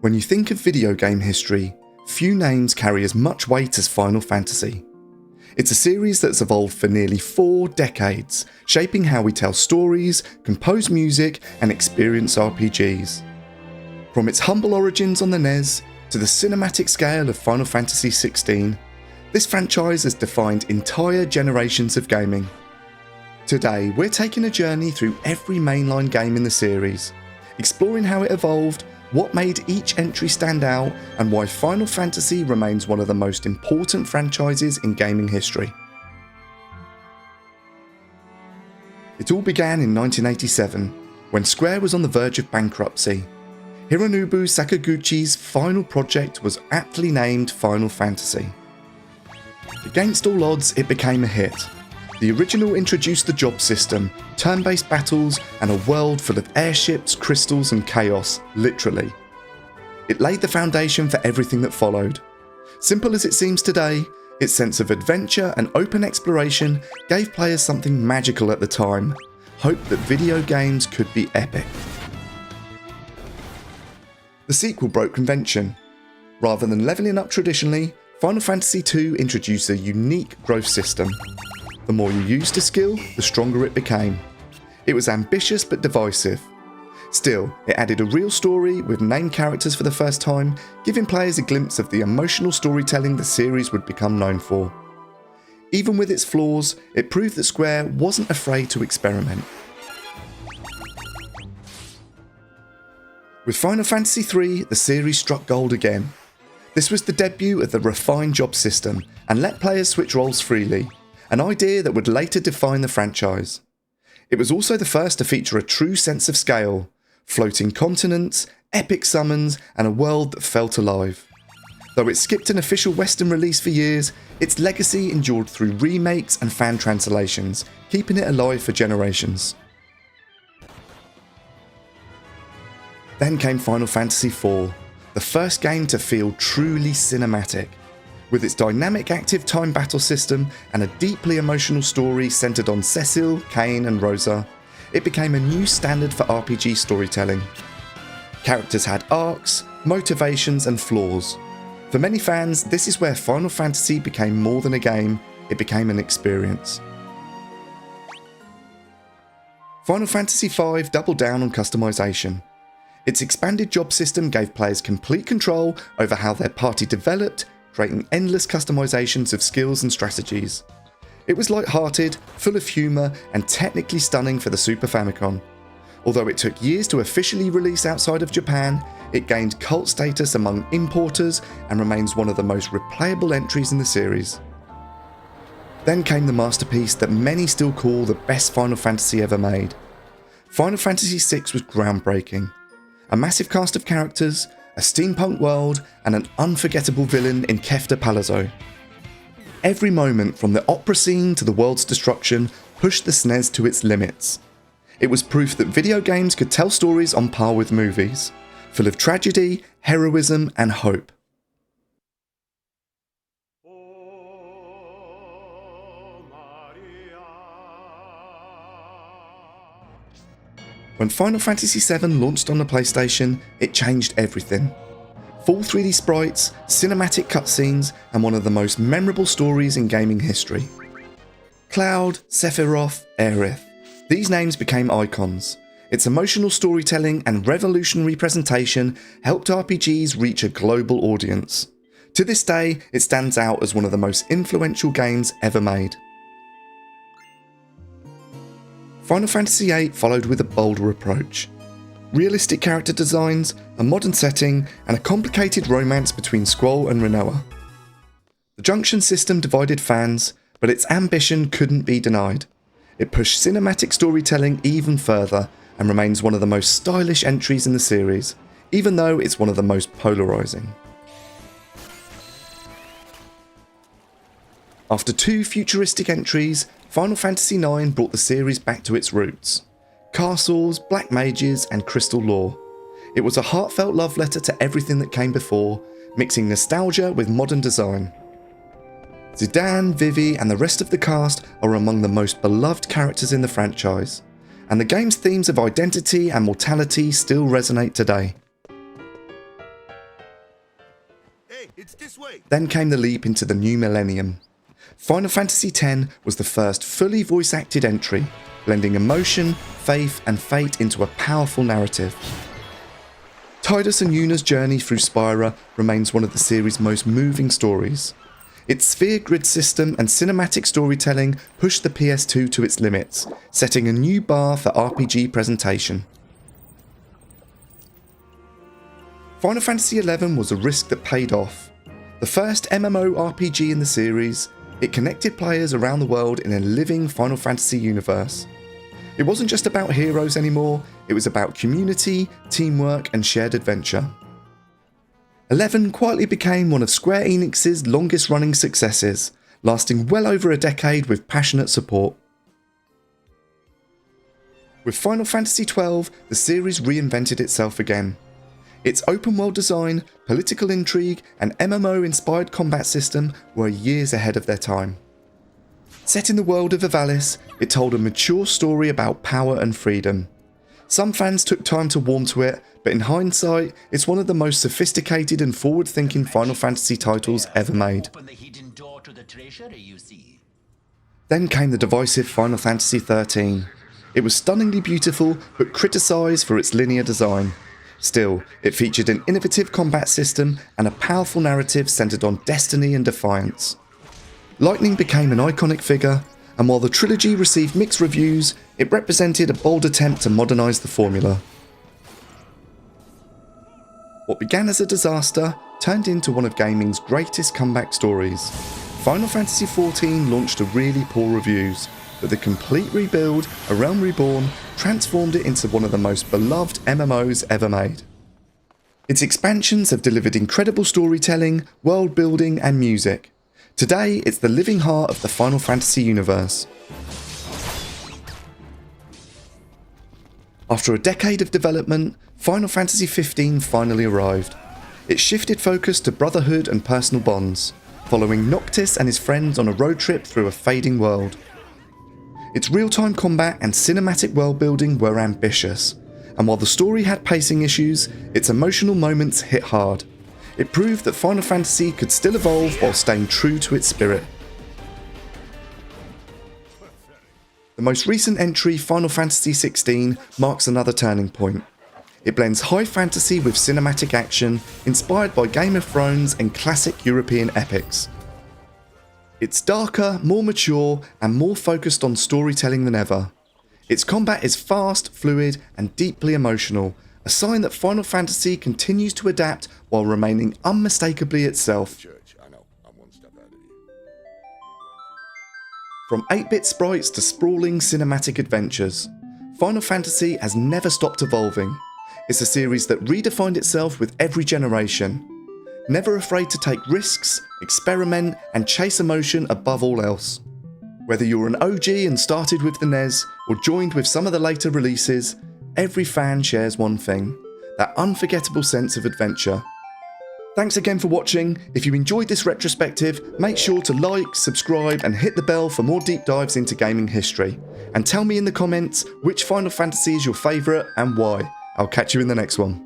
When you think of video game history, few names carry as much weight as Final Fantasy. It's a series that's evolved for nearly 4 decades, shaping how we tell stories, compose music, and experience RPGs. From its humble origins on the NES to the cinematic scale of Final Fantasy XVI, this franchise has defined entire generations of gaming. Today, we're taking a journey through every mainline game in the series, exploring how it evolved, what made each entry stand out, and why Final Fantasy remains one of the most important franchises in gaming history. It all began in 1987, when Square was on the verge of bankruptcy. Hironobu Sakaguchi's final project was aptly named Final Fantasy. Against all odds, it became a hit. The original introduced the job system, turn-based battles, and a world full of airships, crystals, and chaos, literally. It laid the foundation for everything that followed. Simple as it seems today, its sense of adventure and open exploration gave players something magical at the time, hope that video games could be epic. The sequel broke convention. Rather than levelling up traditionally, Final Fantasy II introduced a unique growth system. The more you used a skill, the stronger it became. It was ambitious but divisive. Still, it added a real story with named characters for the first time, giving players a glimpse of the emotional storytelling the series would become known for. Even with its flaws, it proved that Square wasn't afraid to experiment. With Final Fantasy III, the series struck gold again. This was the debut of the refined job system and let players switch roles freely, an idea that would later define the franchise. It was also the first to feature a true sense of scale, floating continents, epic summons, and a world that felt alive. Though it skipped an official Western release for years, its legacy endured through remakes and fan translations, keeping it alive for generations. Then came Final Fantasy IV, the first game to feel truly cinematic. With its dynamic active time battle system and a deeply emotional story centered on Cecil, Kain, and Rosa, it became a new standard for RPG storytelling. Characters had arcs, motivations, and flaws. For many fans, this is where Final Fantasy became more than a game, it became an experience. Final Fantasy V doubled down on customization. Its expanded job system gave players complete control over how their party developed, creating endless customizations of skills and strategies. It was light-hearted, full of humour, and technically stunning for the Super Famicom. Although it took years to officially release outside of Japan, it gained cult status among importers and remains one of the most replayable entries in the series. Then came the masterpiece that many still call the best Final Fantasy ever made. Final Fantasy VI was groundbreaking. A massive cast of characters, a steampunk world, and an unforgettable villain in Kefta Palazzo. Every moment from the opera scene to the world's destruction pushed the SNES to its limits. It was proof that video games could tell stories on par with movies, full of tragedy, heroism, and hope. When Final Fantasy VII launched on the PlayStation, it changed everything. Full 3D sprites, cinematic cutscenes, and one of the most memorable stories in gaming history. Cloud, Sephiroth, Aerith. These names became icons. Its emotional storytelling and revolutionary presentation helped RPGs reach a global audience. To this day, it stands out as one of the most influential games ever made. Final Fantasy VIII followed with a bolder approach. Realistic character designs, a modern setting, and a complicated romance between Squall and Rinoa. The junction system divided fans, but its ambition couldn't be denied. It pushed cinematic storytelling even further and remains one of the most stylish entries in the series, even though it's one of the most polarising. After 2 futuristic entries, Final Fantasy IX brought the series back to its roots. Castles, black mages, and crystal lore. It was a heartfelt love letter to everything that came before, mixing nostalgia with modern design. Zidane, Vivi, and the rest of the cast are among the most beloved characters in the franchise, and the game's themes of identity and mortality still resonate today. It's this way. Then came the leap into the new millennium. Final Fantasy X was the first fully voice-acted entry, blending emotion, faith, and fate into a powerful narrative. Tidus and Yuna's journey through Spira remains one of the series' most moving stories. Its sphere grid system and cinematic storytelling pushed the PS2 to its limits, setting a new bar for RPG presentation. Final Fantasy XI was a risk that paid off. The first MMORPG in the series, it connected players around the world in a living Final Fantasy universe. It wasn't just about heroes anymore, it was about community, teamwork, and shared adventure. XI quietly became one of Square Enix's longest running successes, lasting well over a decade with passionate support. With Final Fantasy XII, the series reinvented itself again. Its open world design, political intrigue, and MMO-inspired combat system were years ahead of their time. Set in the world of Ivalice, it told a mature story about power and freedom. Some fans took time to warm to it, but in hindsight, it's one of the most sophisticated and forward-thinking Final Fantasy titles ever made. Then came the divisive Final Fantasy XIII. It was stunningly beautiful, but criticised for its linear design. Still, it featured an innovative combat system and a powerful narrative centred on destiny and defiance. Lightning became an iconic figure, and while the trilogy received mixed reviews, it represented a bold attempt to modernise the formula. What began as a disaster turned into one of gaming's greatest comeback stories. Final Fantasy XIV launched to really poor reviews, but the complete rebuild, A Realm Reborn, transformed it into one of the most beloved MMOs ever made. Its expansions have delivered incredible storytelling, world building, and music. Today, it's the living heart of the Final Fantasy universe. After a decade of development, Final Fantasy XV finally arrived. It shifted focus to brotherhood and personal bonds, following Noctis and his friends on a road trip through a fading world. Its real-time combat and cinematic world-building were ambitious, and while the story had pacing issues, its emotional moments hit hard. It proved that Final Fantasy could still evolve while staying true to its spirit. The most recent entry, Final Fantasy XVI, marks another turning point. It blends high fantasy with cinematic action, inspired by Game of Thrones and classic European epics. It's darker, more mature, and more focused on storytelling than ever. Its combat is fast, fluid, and deeply emotional, a sign that Final Fantasy continues to adapt while remaining unmistakably itself. From 8-bit sprites to sprawling cinematic adventures, Final Fantasy has never stopped evolving. It's a series that redefined itself with every generation. Never afraid to take risks, experiment, and chase emotion above all else. Whether you're an OG and started with the NES, or joined with some of the later releases, every fan shares one thing: that unforgettable sense of adventure. Thanks again for watching. If you enjoyed this retrospective, make sure to like, subscribe, and hit the bell for more deep dives into gaming history. And tell me in the comments which Final Fantasy is your favourite and why. I'll catch you in the next one.